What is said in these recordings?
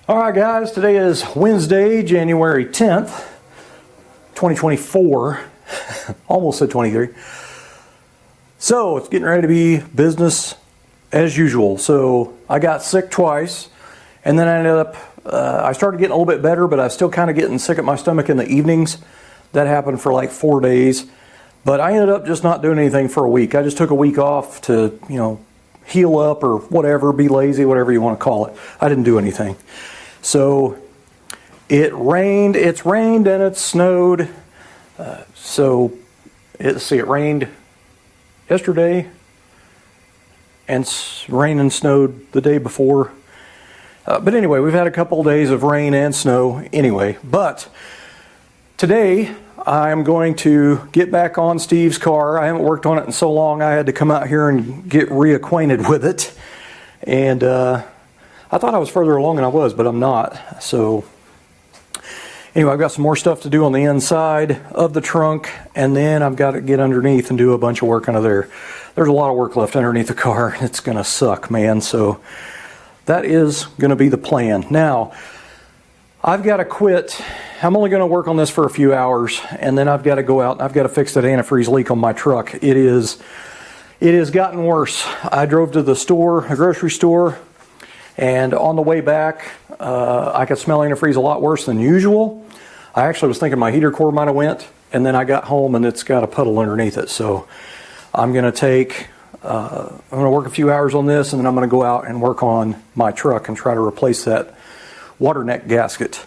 All right, guys, today is Wednesday, January 10th, 2024. Almost said 23. So it's getting ready to be business as usual. So I got sick twice, and then I ended up, I started getting a little bit better, but I was still kind of getting sick at my stomach in the evenings. That happened for like 4 days. But I ended up just not doing anything for a week. I just took a week off to, heal up or whatever, be lazy, whatever you want to call it. I didn't do anything. So it's rained and it snowed. It rained yesterday and rained and snowed the day before. But anyway, we've had a couple of days of rain and snow anyway. But today I'm going to get back on Steve's car. I haven't worked on it in so long. I had to come out here and get reacquainted with it. And I thought I was further along than I was, but I'm not. So anyway, I've got some more stuff to do on the inside of the trunk, and then I've got to get underneath and do a bunch of work under there. There's a lot of work left underneath the car. It's going to suck, man. So that is going to be the plan. Now, I've got to quit. I'm only going to work on this for a few hours, and then I've got to go out and I've got to fix that antifreeze leak on my truck. It has gotten worse. I drove to the store, a grocery store, and on the way back, I could smell antifreeze a lot worse than usual. I actually was thinking my heater core might have went, and then I got home and it's got a puddle underneath it. So I'm going to work a few hours on this, and then I'm going to go out and work on my truck and try to replace that water neck gasket.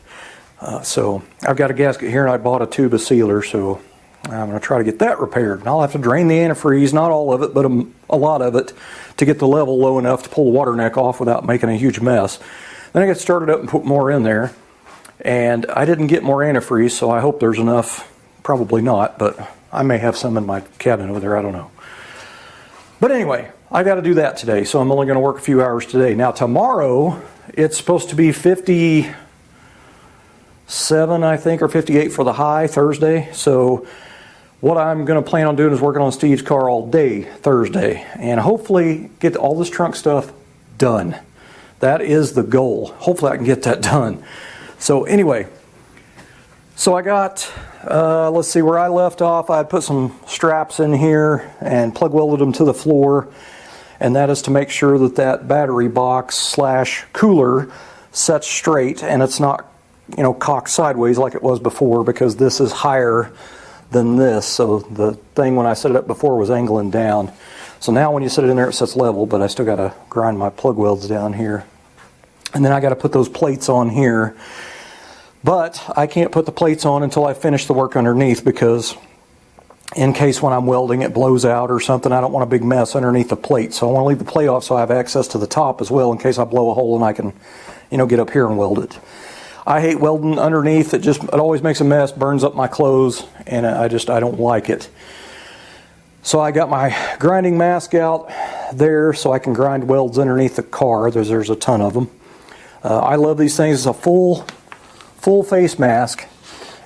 So I've got a gasket here, and I bought a tube of sealer, so I'm going to try to get that repaired. And I'll have to drain the antifreeze, not all of it, but a lot of it, to get the level low enough to pull the water neck off without making a huge mess. Then I get started up and put more in there, and I didn't get more antifreeze, so I hope there's enough. Probably not, but I may have some in my cabin over there, I don't know. But anyway, I got to do that today, so I'm only going to work a few hours today. Now tomorrow, it's supposed to be 57, I think, or 58 for the high Thursday. So what I'm going to plan on doing is working on Steve's car all day Thursday, and hopefully get all this trunk stuff done. That is the goal. Hopefully I can get that done. So anyway, so I got, let's see, where I left off, I put some straps in here and plug welded them to the floor, and that is to make sure that that battery box / cooler sets straight and it's not, cocked sideways like it was before, because this is higher than this. So the thing when I set it up before was angling down. So now when you set it in there, it sets level, but I still got to grind my plug welds down here. And then I got to put those plates on here. But I can't put the plates on until I finish the work underneath, because in case when I'm welding it blows out or something, I don't want a big mess underneath the plate. So I want to leave the plate off so I have access to the top as well in case I blow a hole and I can, get up here and weld it. I hate welding underneath. It always makes a mess, burns up my clothes, and I don't like it. So I got my grinding mask out there so I can grind welds underneath the car. There's a ton of them. I love these things. It's a full face mask,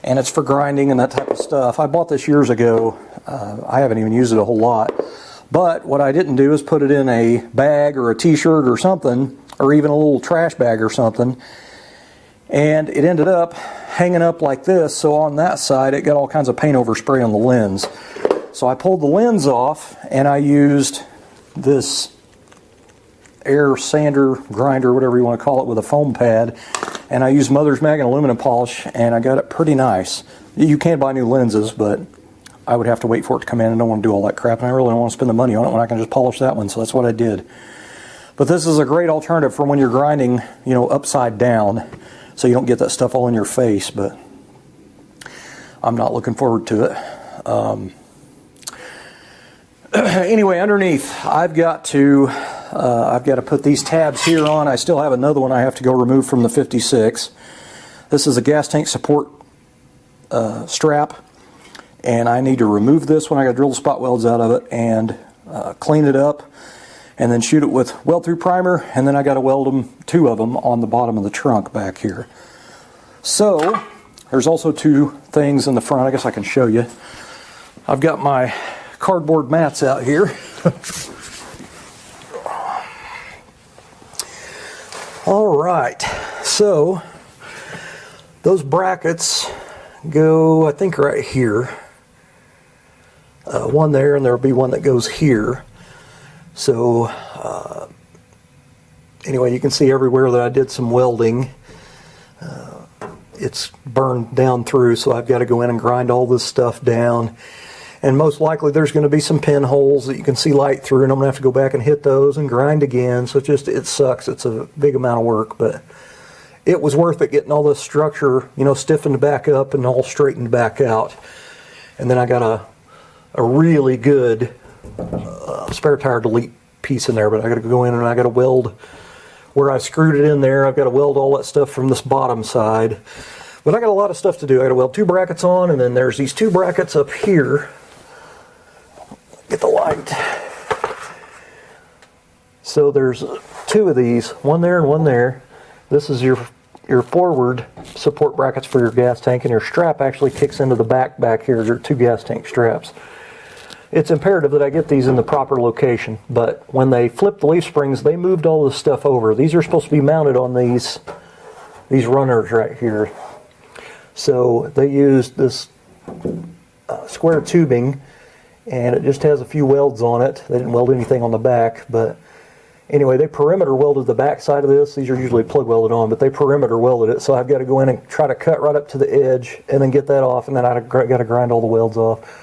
and it's for grinding and that type of stuff. I bought this years ago. I haven't even used it a whole lot. But what I didn't do is put it in a bag or a t-shirt or something, or even a little trash bag or something. And it ended up hanging up like this, so on that side it got all kinds of paint overspray on the lens. So I pulled the lens off, and I used this air sander, grinder, whatever you want to call it, with a foam pad, and I used Mother's Mag and aluminum polish, and I got it pretty nice. You can buy new lenses, but I would have to wait for it to come in, and I don't want to do all that crap, and I really don't want to spend the money on it when I can just polish that one, so that's what I did. But this is a great alternative for when you're grinding, upside down, so you don't get that stuff all in your face. But I'm not looking forward to it. Anyway, underneath, I've got to put these tabs here on. I still have another one I have to go remove from the 56. This is a gas tank support strap, and I need to remove this one. I got to drill the spot welds out of it and clean it up, and then shoot it with weld through primer, and then I got to weld them, 2 of them, on the bottom of the trunk back here. So there's also 2 things in the front. I guess I can show you. I've got my cardboard mats out here. All right, so those brackets go, I think, right here. One there, and there'll be one that goes here. So anyway, you can see everywhere that I did some welding. It's burned down through, so I've got to go in and grind all this stuff down. And most likely there's going to be some pinholes that you can see light through, and I'm going to have to go back and hit those and grind again. So it sucks. It's a big amount of work, but it was worth it getting all this structure, stiffened back up and all straightened back out. And then I got a really good spare tire delete piece in there, but I got to go in and I got to weld where I screwed it in there. I've got to weld all that stuff from this bottom side. But I got a lot of stuff to do. I got to weld 2 brackets on, and then there's these 2 brackets up here. Get the light. So there's 2 of these, one there and one there. This is your forward support brackets for your gas tank, and your strap actually kicks into the back here. There are 2 gas tank straps. It's imperative that I get these in the proper location, but when they flipped the leaf springs, they moved all this stuff over. These are supposed to be mounted on these runners right here. So they used this square tubing, and it just has a few welds on it. They didn't weld anything on the back, but anyway, they perimeter welded the back side of this. These are usually plug welded on, but they perimeter welded it, so I've got to go in and try to cut right up to the edge and then get that off, and then I've got to grind all the welds off.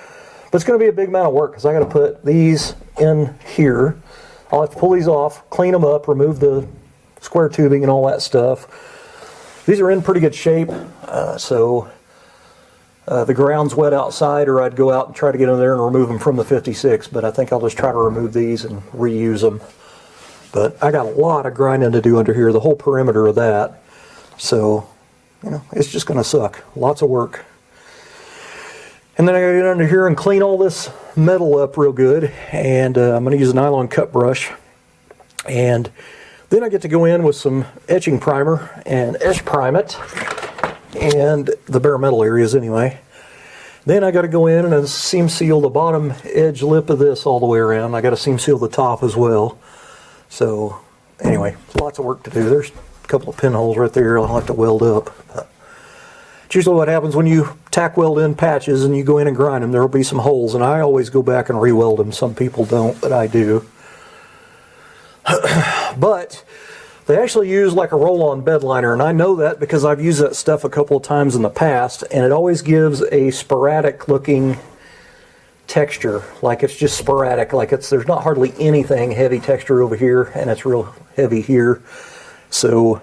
But it's going to be a big amount of work because I got to put these in here. I'll have to pull these off, clean them up, remove the square tubing and all that stuff. These are in pretty good shape, so the ground's wet outside, or I'd go out and try to get in there and remove them from the 56, but I think I'll just try to remove these and reuse them. But I got a lot of grinding to do under here, the whole perimeter of that. So, it's just going to suck. Lots of work. And then I gotta get under here and clean all this metal up real good, and I'm gonna use a nylon cut brush. And then I get to go in with some etching primer and etch prime it, and the bare metal areas anyway. Then I gotta go in and seam seal the bottom edge lip of this all the way around. I gotta seam seal the top as well. So anyway, lots of work to do. There's a couple of pinholes right there I'll have to weld up. It's usually what happens when you tack weld in patches and you go in and grind them. There will be some holes, and I always go back and re-weld them. Some people don't, but I do. But they actually use like a roll-on bed liner, and I know that because I've used that stuff a couple of times in the past, and it always gives a sporadic looking texture. Like it's just sporadic, like there's not hardly anything heavy texture over here, and it's real heavy here. So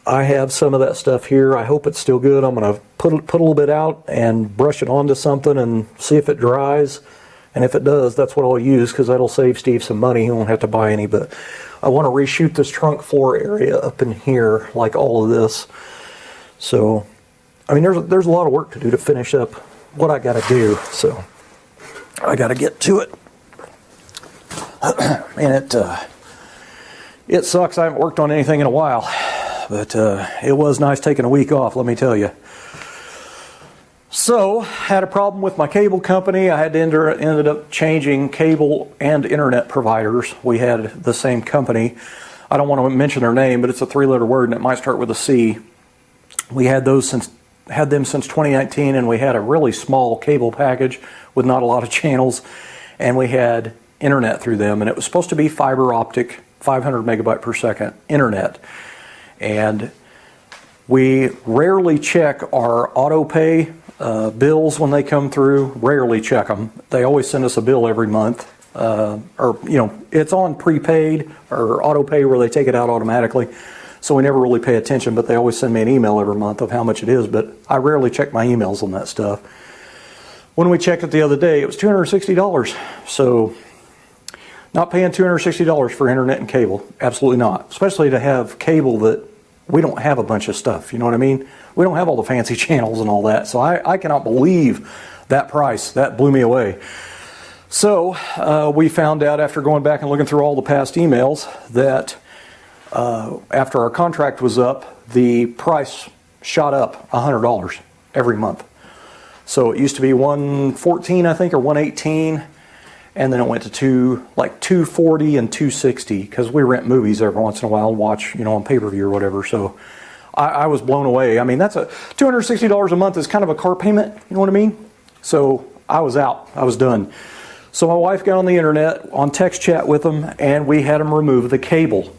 I have some of that stuff here. I hope it's still good. I'm going to put a little bit out and brush it onto something and see if it dries. And if it does, that's what I'll use, because that'll save Steve some money. He won't have to buy any. But I want to reshoot this trunk floor area up in here, like all of this. So, I mean, there's a lot of work to do to finish up what I got to do. So, I got to get to it. And it sucks. I haven't worked on anything in a while. But it was nice taking a week off, let me tell you. So, had a problem with my cable company. I had to ended up changing cable and internet providers. We had the same company. I don't want to mention their name, but it's a 3-letter word and it might start with a C. We had them since 2019, and we had a really small cable package with not a lot of channels, and we had internet through them, and it was supposed to be fiber optic, 500 megabyte per second internet. And we rarely check our auto pay bills when they come through. Rarely check them. They always send us a bill every month, it's on prepaid or auto pay where they take it out automatically. So we never really pay attention, but they always send me an email every month of how much it is. But I rarely check my emails on that stuff. When we checked it the other day, it was $260. So not paying $260 for internet and cable. Absolutely not. Especially to have cable that we don't have a bunch of stuff. You know what I mean? We don't have all the fancy channels and all that. So I cannot believe that price. That blew me away. So we found out after going back and looking through all the past emails that after our contract was up, the price shot up $100 every month. So it used to be $114, I think, or $118. and then it went to like $240 and $260 because we rent movies every once in a while and watch, you know, on pay-per-view or whatever. So I was blown away. I mean, that's a $260 a month is kind of a car payment, you know what I mean? So I was out. I was done. So my wife got on the internet, on text chat with them, and we had them remove the cable.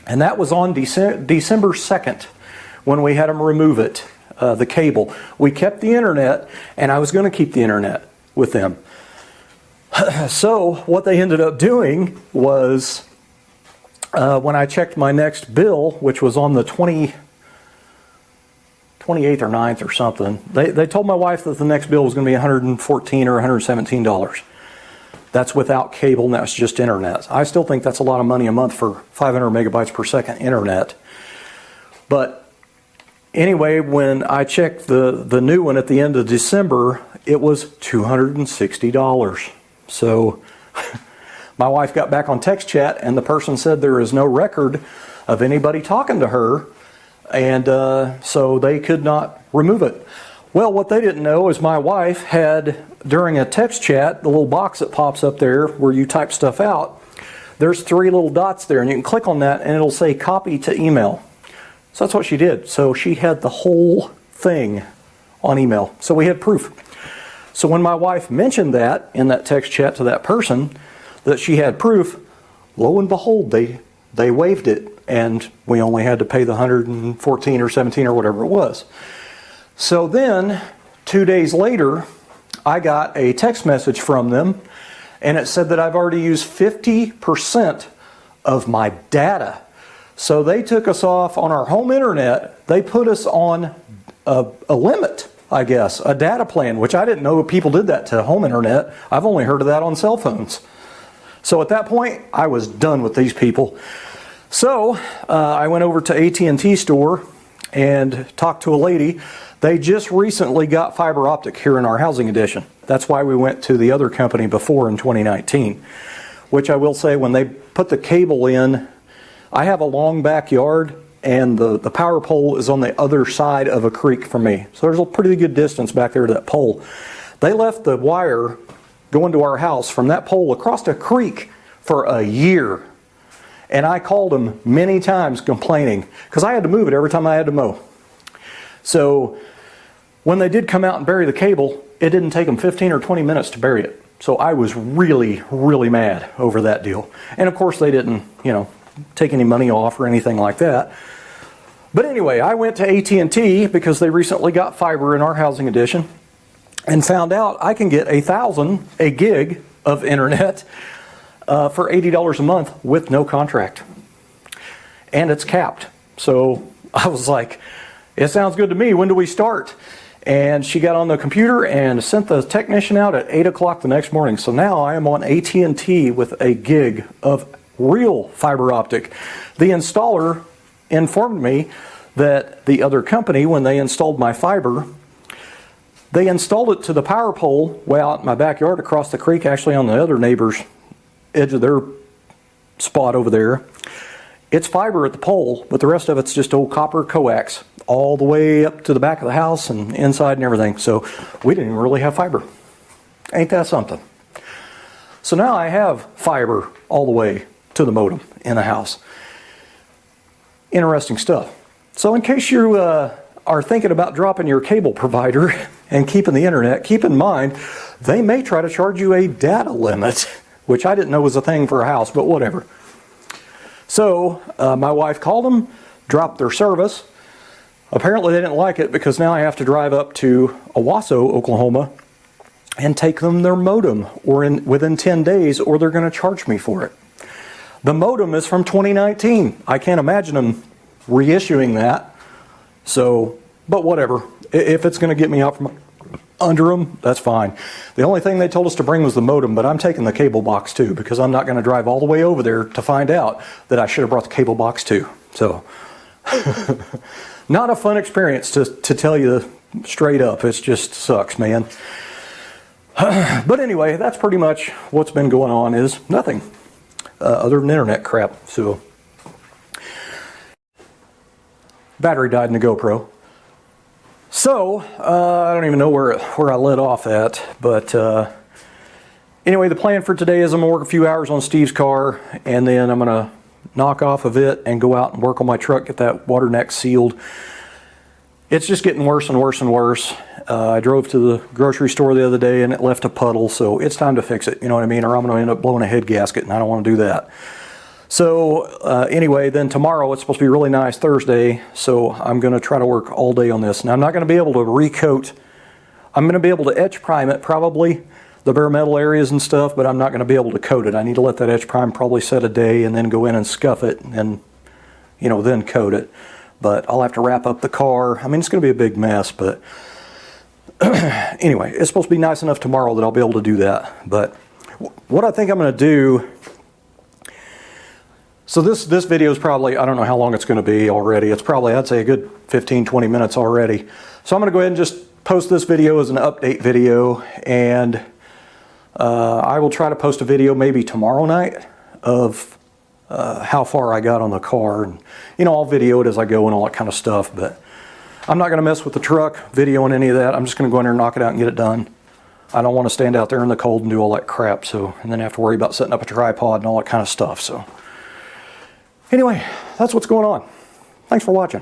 And that was on December 2nd when we had them remove it, the cable. We kept the internet, and I was going to keep the internet with them. So what they ended up doing was, when I checked my next bill, which was on the 28th or 9th or something, they told my wife that the next bill was going to be $114 or $117. That's without cable, and that's just internet. I still think that's a lot of money a month for 500 megabytes per second internet. But anyway, when I checked the new one at the end of December, it was $260. So my wife got back on text chat, and the person said there is no record of anybody talking to her, and so they could not remove it. Well, what they didn't know is my wife had, during a text chat, the little box that pops up there where you type stuff out, there's 3 little dots there, and you can click on that and it'll say copy to email. So that's what she did. So she had the whole thing on email. So we had proof. So when my wife mentioned that in that text chat to that person, that she had proof, lo and behold, they waived it, and we only had to pay the $114 or $17 or whatever it was. So then, 2 days later, I got a text message from them, and it said that I've already used 50% of my data. So they took us off on our home internet. They put us on a limit, I guess, a data plan, which I didn't know people did that to home internet. I've only heard of that on cell phones. So at that point, I was done with these people. So I went over to AT&T store and talked to a lady. They just recently got fiber optic here in our housing addition. That's why we went to the other company before in 2019. Which I will say, when they put the cable in, I have a long backyard, and the power pole is on the other side of a creek from me. So there's a pretty good distance back there to that pole. They left the wire going to our house from that pole across a creek for a year. And I called them many times complaining, because I had to move it every time I had to mow. So when they did come out and bury the cable, it didn't take them 15 or 20 minutes to bury it. So I was really, really mad over that deal. And of course they didn't, you know, take any money off or anything like that. But anyway, I went to AT&T because they recently got fiber in our housing addition, and found out I can get a gig of internet for $80 a month with no contract. And it's capped. So I was like, it sounds good to me. When do we start? And she got on the computer and sent the technician out at 8 o'clock the next morning. So now I am on AT&T with a gig of real fiber optic. The installer informed me that the other company, when they installed my fiber, they installed it to the power pole way out in my backyard across the creek, actually on the other neighbor's edge of their spot over there. It's fiber at the pole, but the rest of it's just old copper coax all the way up to the back of the house and inside and everything. So we didn't even really have fiber. Ain't that something? So now I have fiber all the way to the modem in the house. Interesting stuff. So in case you are thinking about dropping your cable provider and keeping the internet, keep in mind they may try to charge you a data limit, which I didn't know was a thing for a house, but whatever. So my wife called them, dropped their service. Apparently they didn't like it, because now I have to drive up to Owasso, Oklahoma, and take them their modem within 10 days, or they're going to charge me for it. The modem is from 2019. I can't imagine them reissuing that. So, but whatever. If it's going to get me out from under them, that's fine. The only thing they told us to bring was the modem, but I'm taking the cable box too, because I'm not going to drive all the way over there to find out that I should have brought the cable box too. So, not a fun experience to tell you straight up. It just sucks, man. But anyway, that's pretty much what's been going on, is nothing other than internet crap. So, battery died in the GoPro. So, I don't even know where I let off at, but Anyway, the plan for today is I'm going to work a few hours on Steve's car, and then I'm going to knock off of it and go out and work on my truck, get that water neck sealed. It's just getting worse and worse and worse. I drove to the grocery store the other day and it left a puddle, so it's time to fix it, you know what I mean? Or I'm going to end up blowing a head gasket, and I don't want to do that. So anyway, then tomorrow it's supposed to be really nice, Thursday, so I'm going to try to work all day on this. Now I'm not going to be able to recoat. I'm going to be able to etch prime it probably, the bare metal areas and stuff, but I'm not going to be able to coat it. I need to let that etch prime probably set a day and then go in and scuff it and, you know, then coat it. But I'll have to wrap up the car. I mean, it's going to be a big mess, but anyway, it's supposed to be nice enough tomorrow that I'll be able to do that. But what I think I'm going to do, so this video is probably, I don't know how long it's going to be already. It's probably, I'd say, a good 15-20 minutes already. So I'm going to go ahead and just post this video as an update video, and I will try to post a video maybe tomorrow night of how far I got on the car, and you know, I'll video it as I go and all that kind of stuff. But I'm not going to mess with the truck videoing any of that. I'm just going to go in there and knock it out and get it done. I don't want to stand out there in the cold and do all that crap, so, and then have to worry about setting up a tripod and all that kind of stuff. So anyway, that's what's going on. Thanks for watching.